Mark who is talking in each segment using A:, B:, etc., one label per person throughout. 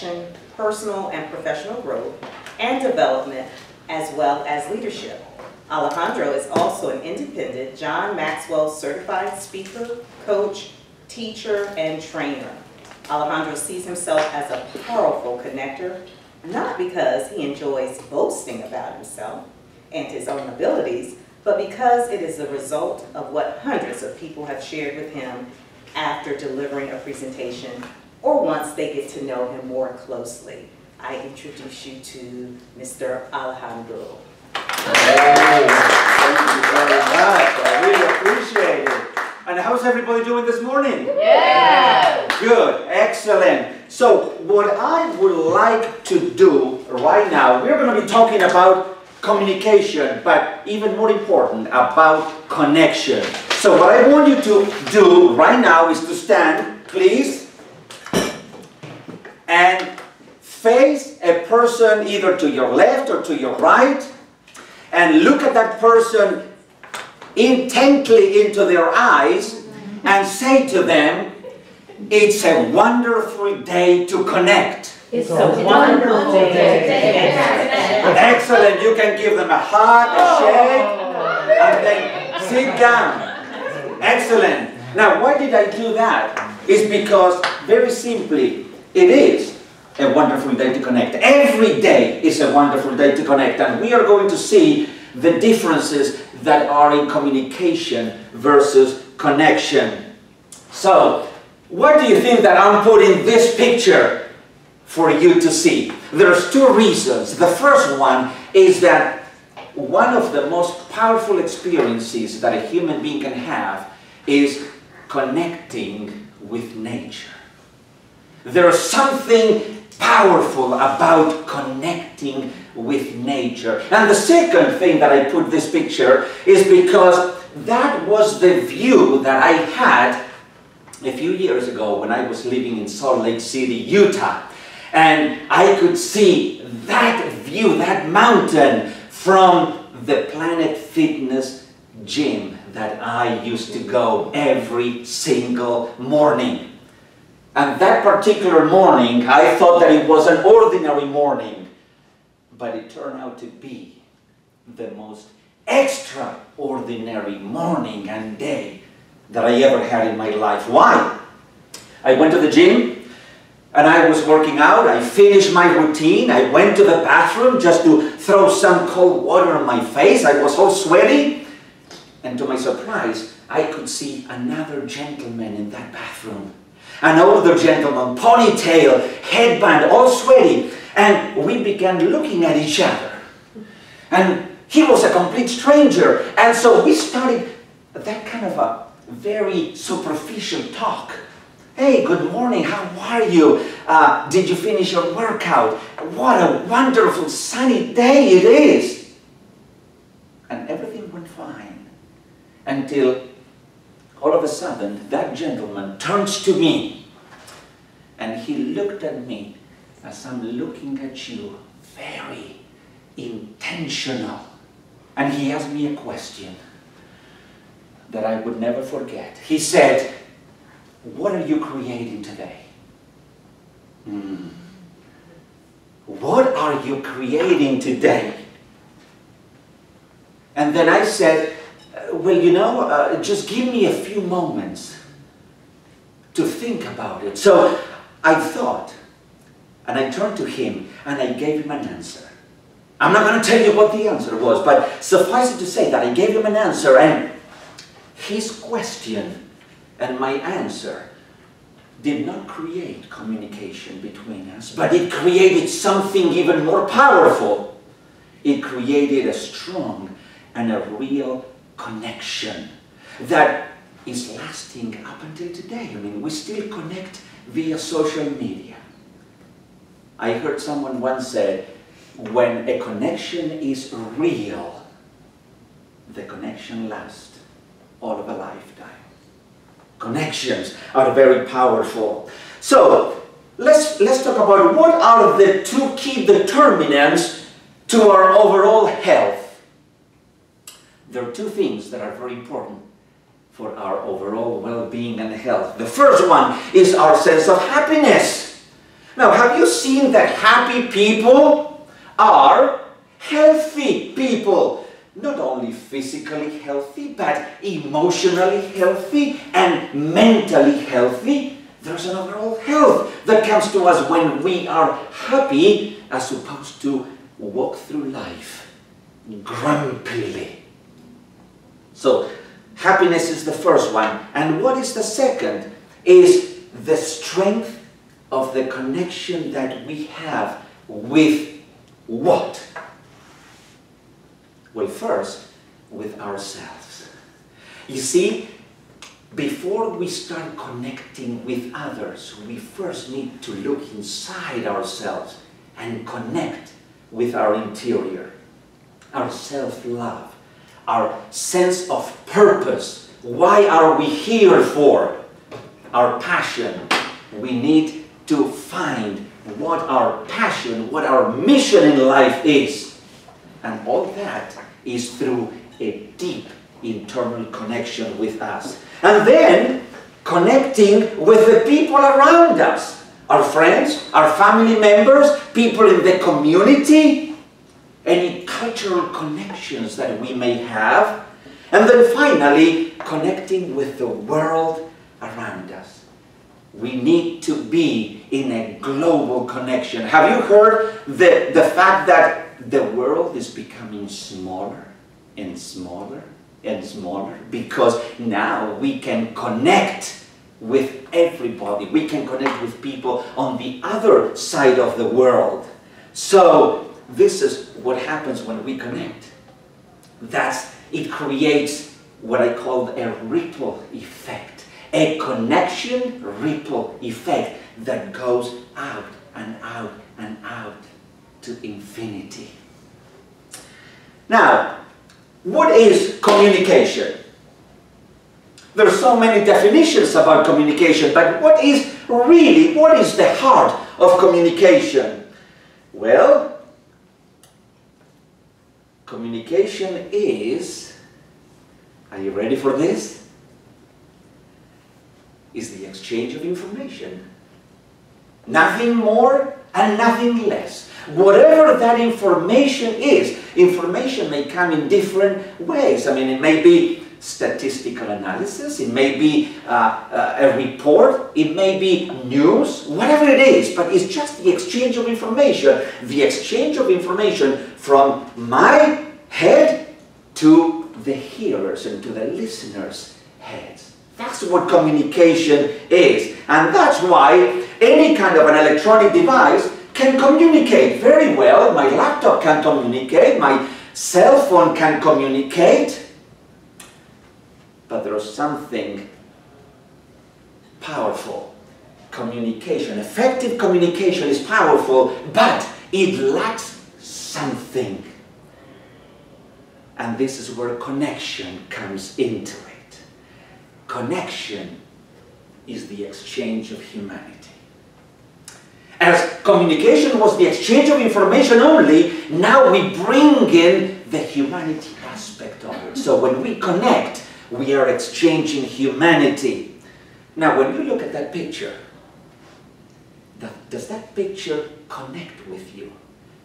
A: connection, personal and professional growth, and development, as well as leadership. Alejandro is also an independent John Maxwell certified speaker, coach, teacher, and trainer. Alejandro sees himself as a powerful connector, not because he enjoys boasting about himself and his own abilities, but because it is the result of what hundreds of people have shared with him after delivering a presentation or once they get to know him more closely. I introduce you to Mr. Alejandro.
B: Thank you very much. I really appreciate it. And how's everybody doing this morning?
C: Yeah!
B: Good, excellent. So what I would like to do right now, we're going to be talking about communication, but even more important, about connection. So what I want you to do right now is to stand, please, and face a person either to your left or to your right, and look at that person intently into their eyes and say to them, "It's a wonderful day to connect."
C: It's a wonderful day to connect.
B: Excellent. You can give them a hug, a shake, and then sit down. Excellent. Now, why did I do that? It's because, very simply, it is a wonderful day to connect. Every day is a wonderful day to connect, and we are going to see the differences that are in communication versus connection. So, why do you think that I'm putting this picture for you to see? There's two reasons. The first one is that one of the most powerful experiences that a human being can have is connecting with nature. There's something powerful about connecting with nature. And the second thing that I put this picture is because that was the view that I had a few years ago when I was living in Salt Lake City, Utah. And I could see that view, that mountain, from the Planet Fitness gym that I used to go every single morning. And that particular morning, I thought that it was an ordinary morning, but it turned out to be the most extraordinary morning and day that I ever had in my life. Why? I went to the gym and I was working out. I finished my routine. I went to the bathroom just to throw some cold water on my face. I was all sweaty. And to my surprise, I could see another gentleman in that bathroom. An older gentleman, ponytail, headband, all sweaty. And we began looking at each other. And he was a complete stranger. And so we started that kind of a very superficial talk. Hey, good morning, how are you? Did you finish your workout? What a wonderful sunny day it is. And everything went fine. Until all of a sudden, that gentleman turns to me and he looked at me as I'm looking at you, very intentional. And he asked me a question that I would never forget. He said, "What are you creating today?" What are you creating today? And then I said, well, you know, just give me a few moments to think about it. So I thought, and I turned to him, and I gave him an answer. I'm not going to tell you what the answer was, but suffice it to say that I gave him an answer, and his question and my answer did not create communication between us, but it created something even more powerful. It created a strong and a real connection that is lasting up until today. I mean, we still connect via social media. I heard someone once say, when a connection is real, the connection lasts all of a lifetime. Connections are very powerful. So, let's talk about what are the two key determinants to our overall health. There are two things that are very important for our overall well-being and health. The first one is our sense of happiness. Now, have you seen that happy people are healthy people? Not only physically healthy, but emotionally healthy and mentally healthy. There's an overall health that comes to us when we are happy, as opposed to walk through life grumpily. So, happiness is the first one. And what is the second? Is the strength of the connection that we have with what? Well, first, with ourselves. You see, before we start connecting with others, we first need to look inside ourselves and connect with our interior, our self-love, our sense of purpose. Why are we here for? Our passion. We need to find what our passion, what our mission in life is. And all that is through a deep internal connection with us. And then connecting with the people around us. Our friends, our family members, people in the community, any cultural connections that we may have. And then finally, connecting with the world around us. We need to be in a global connection. Have you heard the fact that the world is becoming smaller and smaller and smaller? Because now we can connect with everybody. We can connect with people on the other side of the world. So this is what happens when we connect. It creates what I call a ripple effect. A connection ripple effect that goes out and out and out to infinity. Now, what is communication? There are so many definitions about communication, but what is the heart of communication? Well, communication is, are you ready for this? Is the exchange of information. Nothing more and nothing less. Whatever that information is, information may come in different ways. I mean, it may be statistical analysis, it may be a report, it may be news, whatever it is, but it's just the exchange of information. The exchange of information from my head to the hearers and to the listeners' heads. That's what communication is. And that's why any kind of an electronic device can communicate very well. My laptop can communicate, my cell phone can communicate. But there's something powerful. Communication, effective communication is powerful, but it lacks something. And this is where connection comes into it. Connection is the exchange of humanity. As communication was the exchange of information only, now we bring in the humanity aspect of it. So when we connect, we are exchanging humanity. Now when you look at that picture, does that picture connect with you?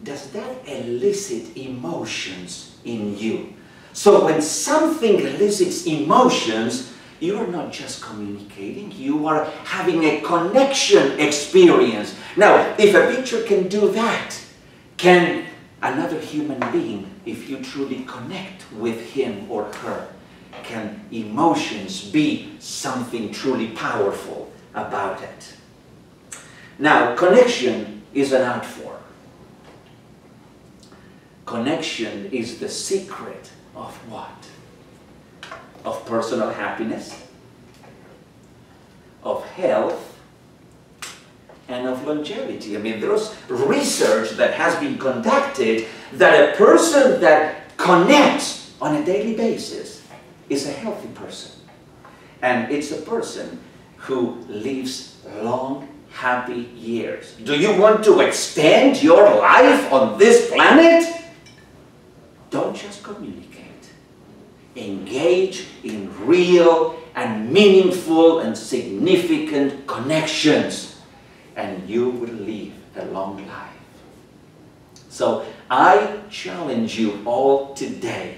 B: Does that elicit emotions in you? So when something elicits emotions, you are not just communicating, you are having a connection experience. Now, if a picture can do that, can another human being, if you truly connect with him or her, can emotions be something truly powerful about it? Now, connection is an art form. Connection is the secret of what? Of personal happiness, of health, and of longevity. I mean, there's research that has been conducted that a person that connects on a daily basis is a healthy person. And it's a person who lives long, happy years. Do you want to extend your life on this planet? Don't just communicate. Engage in real and meaningful and significant connections. and you will live a long life. So I challenge you all today.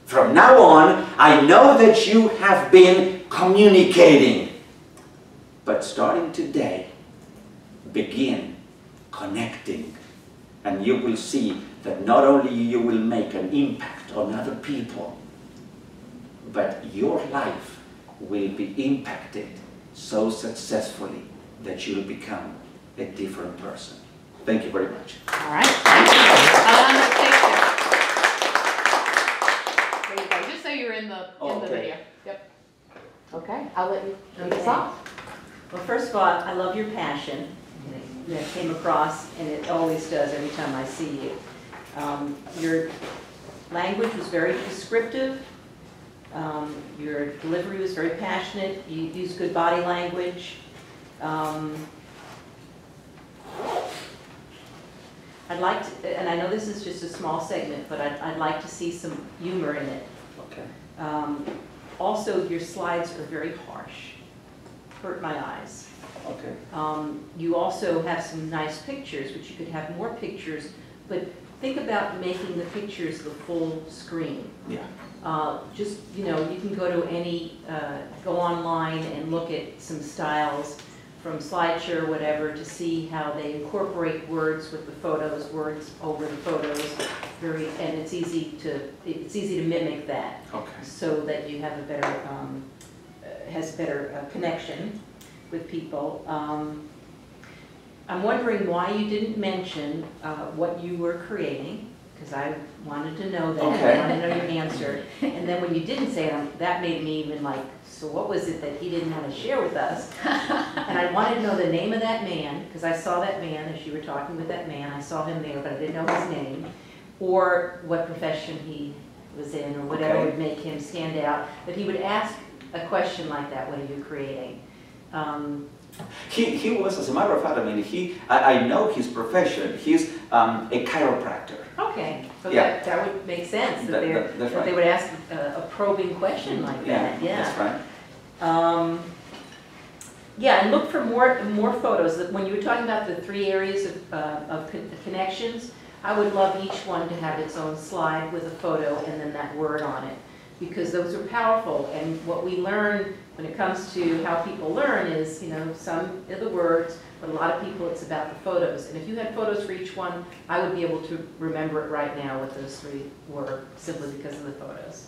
B: From now on, I know that you have been communicating. But starting today, begin connecting. And you will see that not only you will make an impact on other people, but your life will be impacted so successfully that you'll become a different person. Thank you very much.
D: All right, thank you. Alejandro, take care. There you go, just so you're in the video. Yep. Okay, I'll let you lead us off.
C: Well, first of all, I love your passion. That came across, and it always does every time I see you. Your language was very descriptive. Your delivery was very passionate. You used good body language. I'd like to, and I know this is just a small segment, but I'd like to see some humor in it.
B: Okay.
C: Also, your slides are very harsh. Hurt my eyes.
B: Okay.
C: You also have some nice pictures, which you could have more pictures, but think about making the pictures the full screen.
B: Yeah.
C: Just, you know, you can go to go online and look at some styles from SlideShare or whatever to see how they incorporate words with the photos, words over the photos, and it's easy to mimic that.
B: Okay.
C: So that you have a better, has better connection with people. I'm wondering why you didn't mention what you were creating, because I wanted to know that.
B: Okay.
C: I wanted to know your answer. And then when you didn't say it, that made me even like, so what was it that he didn't want to share with us? And I wanted to know the name of that man, because I saw that man as you were talking with that man. I saw him there, but I didn't know his name, or what profession he was in, or whatever would make him stand out. But he would ask a question like that, what are you creating?
B: He was, as a matter of fact, I mean, I know his profession. He's a chiropractor.
C: Okay, so
B: Yeah.
C: that would make sense, that
B: That's
C: they
B: right.
C: would ask a probing question like that, yeah.
B: That's right.
C: Yeah, and look for more photos. When you were talking about the 3 areas of connections, I would love each one to have its own slide with a photo and then that word on it, because those are powerful. And what we learn when it comes to how people learn is, you know, some of the words, but a lot of people it's about the photos. And if you had photos for each one, I would be able to remember it right now what those 3 were, simply because of the photos.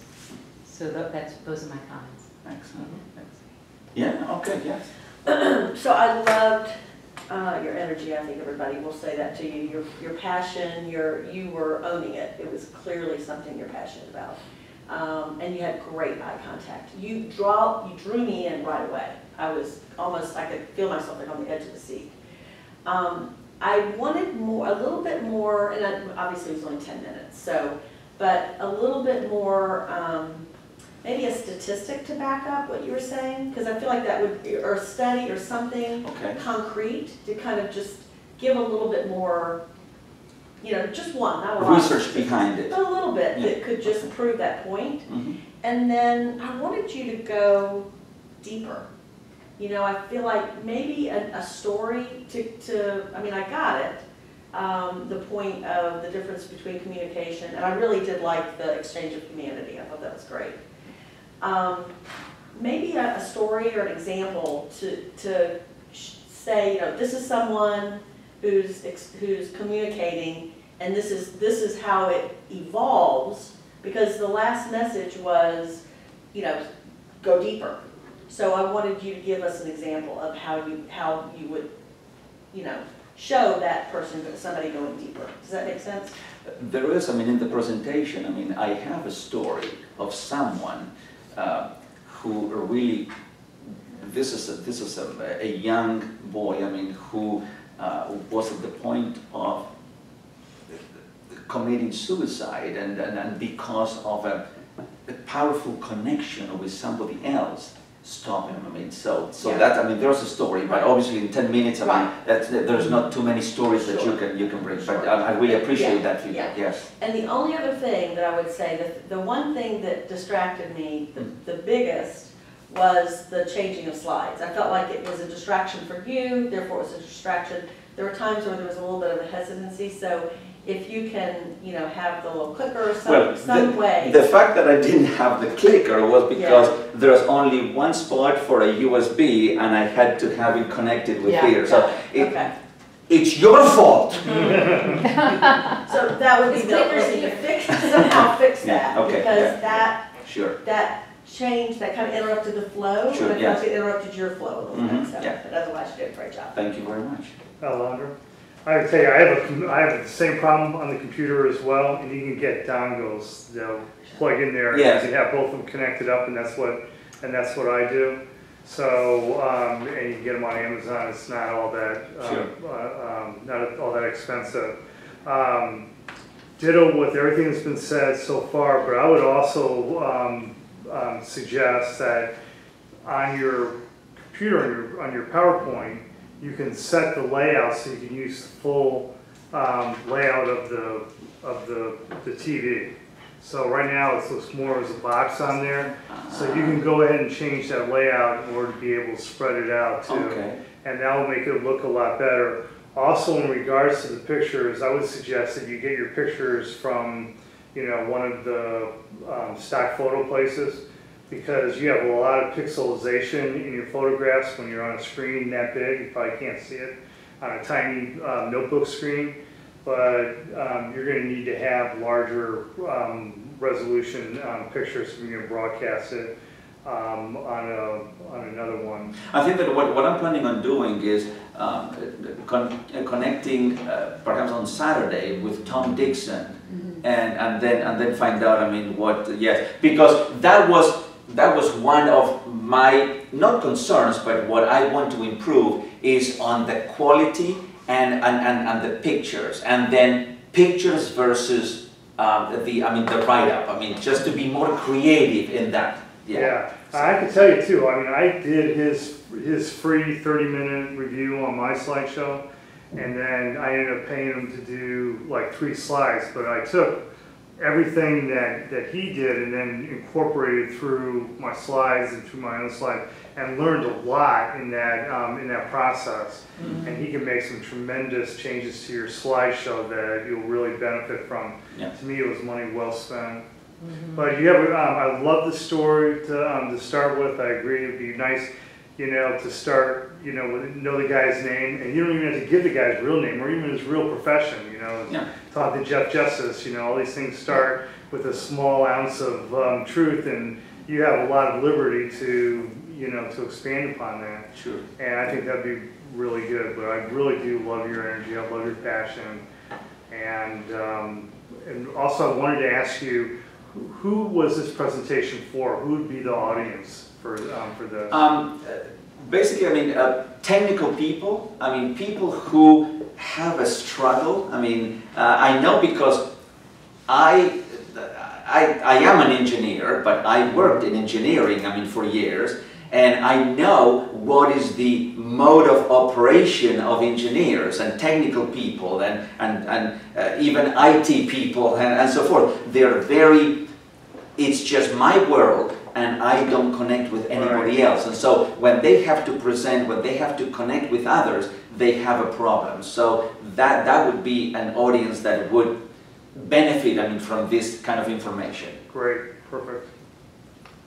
C: So those are my comments.
B: Excellent. Yeah, okay, yes.
E: So I loved your energy. I think everybody will say that to you. Your passion, you were owning it. It was clearly something you're passionate about. And you had great eye contact. You drew me in right away. I could feel myself like on the edge of the seat. I wanted a little bit more, and obviously it was only 10 minutes, but a little bit more, maybe a statistic to back up what you were saying, because I feel like that would, or a study or something concrete to kind of just give a little bit more, you know, just one, not a lot.
B: Research behind it.
E: A little bit that could just prove that point. Mm-hmm. And then I wanted you to go deeper. You know, I feel like maybe a story I mean, I got it, the point of the difference between communication, and I really did like the exchange of humanity. I thought that was great. Maybe a story or an example to say, you know, this is someone who's communicating, and this is how it evolves, because the last message was, you know, go deeper. So I wanted you to give us an example of how you would, you know, show that person, somebody going deeper. Does that make sense?
B: There is, I mean, in the presentation, I mean, I have a story of someone who really, this is a young boy, I mean, who was at the point of committing suicide, and because of a powerful connection with somebody else, stop him. I mean, so yeah. That, I mean, there's a story, but obviously in 10 minutes, I mean, there's not too many stories that you can bring. But I really appreciate that feedback. Yes.
E: And the only other thing that I would say, that the one thing that distracted me, the biggest, was the changing of slides. I felt like it was a distraction for you, therefore it was a distraction. There were times where there was a little bit of a hesitancy, so if you can, you know, have the little clicker or some way.
B: The fact that I didn't have the clicker was because there's only one spot for a USB and I had to have it connected with here. So it's your fault.
E: So that would be the thing to fix, somehow fix that. Because that change, that kind of interrupted the flow, but it interrupted your flow a little bit. So, but otherwise you did a great job.
B: Thank you very much.
F: Alejandro, I would tell you, I have the same problem on the computer as well, and you can get dongles they'll plug in there.
B: Yes.
F: You have both of them connected up, and that's what I do. So, and you can get them on Amazon. It's not all that not all that expensive. Ditto with everything that's been said so far, but I would also suggest that on your computer, on your PowerPoint, you can set the layout so you can use the full layout of the TV. So right now it looks more as a box on there. So you can go ahead and change that layout in order to be able to spread it out too. And that will make it look a lot better. Also, in regards to the pictures, I would suggest that you get your pictures from, you know, one of the stock photo places, because you have a lot of pixelization in your photographs when you're on a screen that big. You probably can't see it on a tiny notebook screen, but you're going to need to have larger resolution pictures when you broadcast it on another one.
B: I think that what I'm planning on doing is connecting perhaps on Saturday with Tom Dixon, and then find out. I mean, because that was one of my, not concerns, but what I want to improve is on the quality and the pictures, and then pictures versus the write-up. I mean, just to be more creative in that.
F: Yeah, I can tell you too. I mean, I did his free 30-minute review on my slideshow, and then I ended up paying him to do like 3 slides. But I took everything that he did and then incorporated through my slides and through my own slides, and learned a lot in that process. And he can make some tremendous changes to your slideshow that you'll really benefit from. To me, it was money well spent. But you have, I love the story to start with. I agree. It'd be nice, you know, to start, you know the guy's name, and you don't even have to give the guy's real name or even his real profession. You know, talk to Jeff Justice. You know, all these things start with a small ounce of truth, and you have a lot of liberty to, you know, to expand upon that.
B: Sure.
F: And I think that'd be really good. But I really do love your energy. I love your passion, and also I wanted to ask you, who was this presentation for? Who would be the audience for this?
B: Basically, I mean, technical people. I mean, people who have a struggle. I mean, I know because I am an engineer, but I worked in engineering, I mean, for years, and I know what is the mode of operation of engineers and technical people and even IT people and so forth. They're very, it's just my world, and I don't connect with anybody else. And so when they have to present, when they have to connect with others, they have a problem. So that would be an audience that would benefit, I mean, from this kind of information.
F: Great, perfect.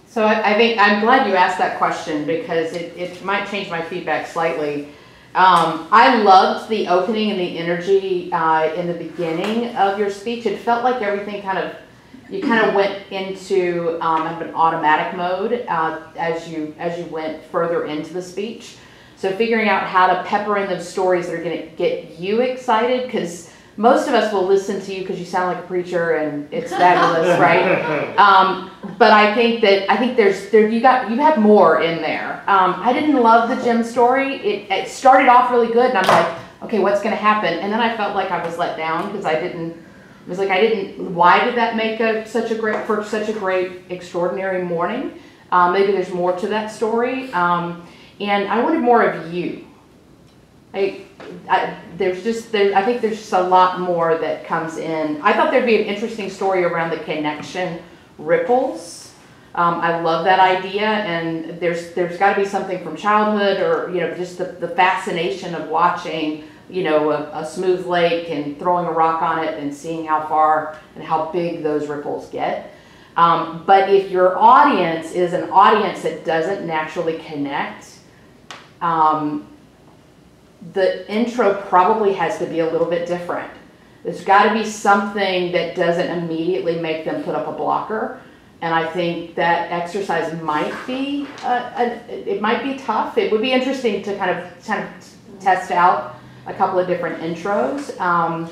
D: So I think I'm glad you asked that question, because it might change my feedback slightly. I loved the opening and the energy in the beginning of your speech. It felt like everything you kind of went into an automatic mode as you went further into the speech. So figuring out how to pepper in those stories that are going to get you excited, because most of us will listen to you because you sound like a preacher and it's fabulous, right? But I think you have more in there. I didn't love the gym story. It started off really good, and I'm like, okay, what's going to happen? And then I felt like I was let down because why did that make such a great, extraordinary morning? Maybe there's more to that story. And I wanted more of you. I think there's just a lot more that comes in. I thought there'd be an interesting story around the connection ripples I love that idea, and there's got to be something from childhood, or just the fascination of watching a smooth lake and throwing a rock on it and seeing how far and how big those ripples get. But if your audience is an audience that doesn't naturally connect, the intro probably has to be a little bit different. There's got to be something that doesn't immediately make them put up a blocker. And I think that exercise might be, it might be tough. It would be interesting to kind of test out a couple of different intros.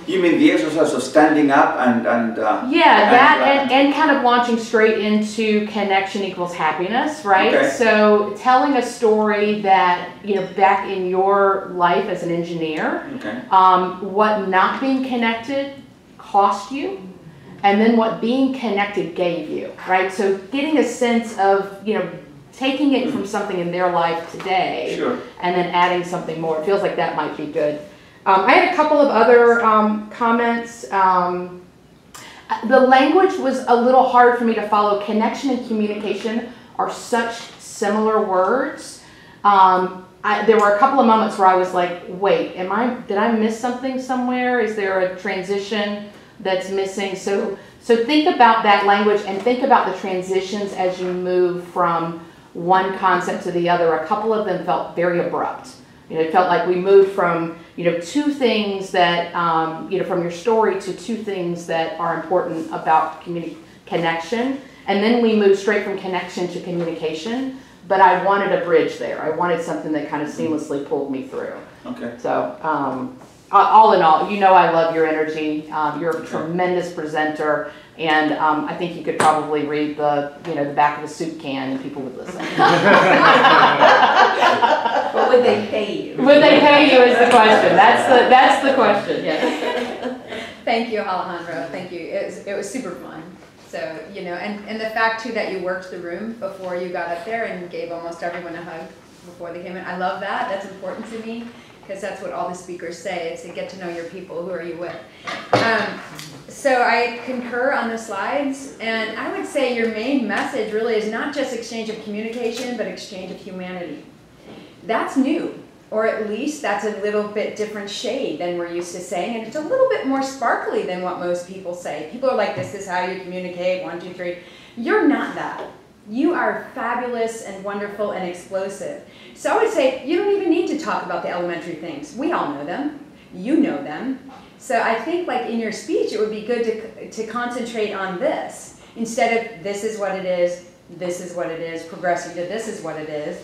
B: You mean the exercise of standing up and
D: and kind of launching straight into connection equals happiness, right?
B: Okay.
D: So telling a story that, back in your life as an engineer,
B: okay.
D: What not being connected cost you, and then what being connected gave you, right? So getting a sense of, taking it from something in their life today,
B: Sure.
D: and then adding something more. It feels like that might be good. I had a couple of other comments. The language was a little hard for me to follow. Connection and communication are such similar words. There were a couple of moments where I was like, wait, did I miss something somewhere? Is there a transition that's missing? So think about that language and think about the transitions as you move from one concept to the other. A couple of them felt very abrupt. It felt like we moved from, two things that, from your story to two things that are important about connection. And then we moved straight from connection to communication. But I wanted a bridge there. I wanted something that kind of seamlessly pulled me through.
B: Okay.
D: So, all in all, I love your energy. You're a tremendous presenter. And I think you could probably read the back of a soup can and people would listen.
E: But would they pay you?
D: Would they pay you is the question. That's the question, yes.
G: Thank you, Alejandro. Thank you. It was super fun. So, and the fact too that you worked the room before you got up there and gave almost everyone a hug before they came in. I love that. That's important to me, because that's what all the speakers say, is to get to know your people. Who are you with? So I concur on the slides, and I would say your main message really is not just exchange of communication, but exchange of humanity. That's new, or at least that's a little bit different shade than we're used to saying, and it's a little bit more sparkly than what most people say. People are like, this is how you communicate, 1, 2, 3. You're not that. You are fabulous and wonderful and explosive. So I would say you don't even need to talk about the elementary things. We all know them. You know them. So I think like in your speech, it would be good to concentrate on this instead of this is what it is, progressing to this is what it is.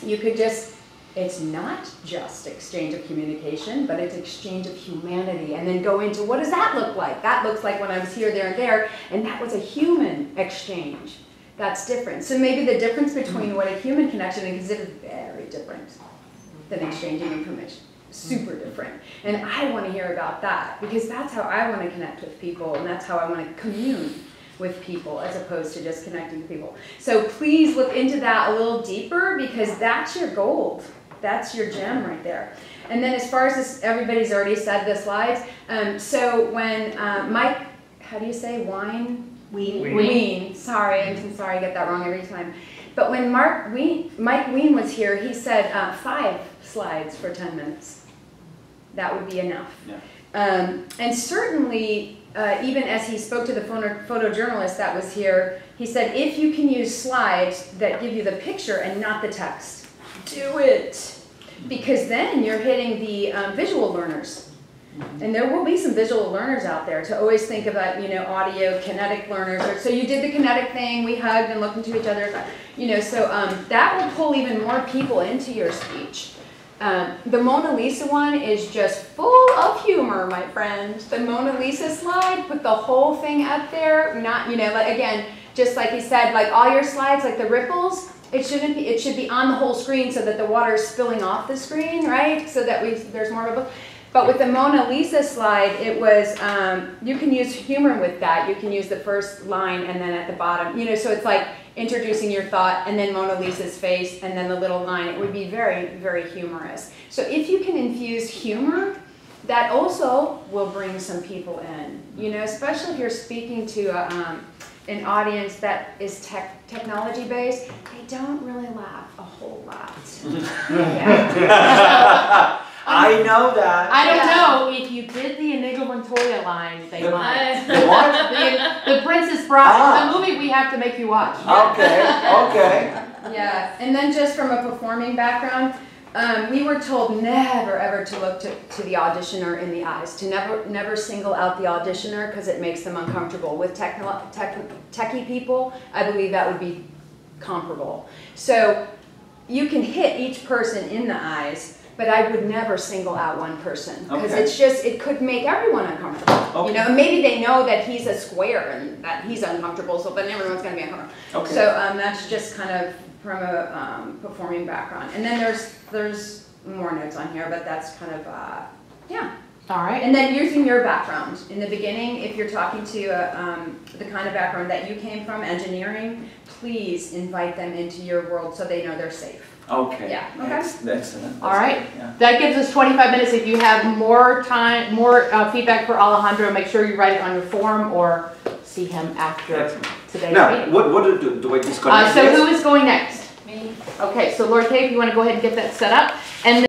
G: You could just, it's not just exchange of communication, but it's exchange of humanity, and then go into what does that look like? That looks like when I was here, there, and there, and that was a human exchange. That's different. So maybe the difference between what a human connection is very different than exchanging information. Super different. And I want to hear about that, because that's how I want to connect with people, and that's how I want to commune with people as opposed to just connecting with people. So please look into that a little deeper, because that's your gold. That's your gem right there. And then as far as this, everybody's already said the slides. So when Mike, how do you say, Ween. Sorry, I'm so sorry I get that wrong every time. But when Mike Ween was here, he said 5 slides for 10 minutes. That would be enough.
B: Yeah.
G: And certainly, even as he spoke to the photojournalist that was here, he said, if you can use slides that give you the picture and not the text, do it. Because then you're hitting the visual learners. And there will be some visual learners out there to always think about, audio, kinetic learners. So you did the kinetic thing, we hugged and looked into each other, so that will pull even more people into your speech. The Mona Lisa one is just full of humor, my friend. The Mona Lisa slide, put the whole thing up there, not, like, again, just like he said, like all your slides, like the ripples, it should be on the whole screen so that the water is spilling off the screen, right? So that there's more ripples. But with the Mona Lisa slide, it was, you can use humor with that. You can use the first line and then at the bottom, so it's like introducing your thought and then Mona Lisa's face and then the little line. It would be very, very humorous. So if you can infuse humor, that also will bring some people in, especially if you're speaking to an audience that is technology based, they don't really laugh a whole lot. Yeah.
B: I know that.
D: I don't know, if you did the Inigo Montoya line, they might.
B: The what?
D: The Princess Bride,
B: Ah.
D: the movie we have to make you watch.
B: Okay, okay.
G: Yeah, and then just from a performing background, we were told never ever to look to the auditioner in the eyes, to never single out the auditioner because it makes them uncomfortable. With techie people, I believe that would be comparable. So you can hit each person in the eyes, but I would never single out one person because
B: Okay.
G: it's just, it could make everyone uncomfortable.
B: Okay.
G: You know, maybe they know that he's a square and that he's uncomfortable, so but everyone's going to be uncomfortable.
B: Okay.
G: So that's just kind of from a performing background. And then there's more notes on here, but that's kind of yeah.
D: All right.
G: And then using your background in the beginning, if you're talking to the kind of background that you came from, engineering, please invite them into your world so they know they're safe.
B: Okay.
G: Yeah, okay.
B: Excellent.
D: All right.
B: Yeah.
D: That gives us 25 minutes. If you have more time, more feedback for Alejandro, make sure you write it on your form or see him after
B: Excellent.
D: today's
B: Now,
D: meeting.
B: what do I disconnect
D: So
B: this?
D: who is going next?
C: Me.
D: Okay, so Lord Kay, if you want to go ahead and get that set up. And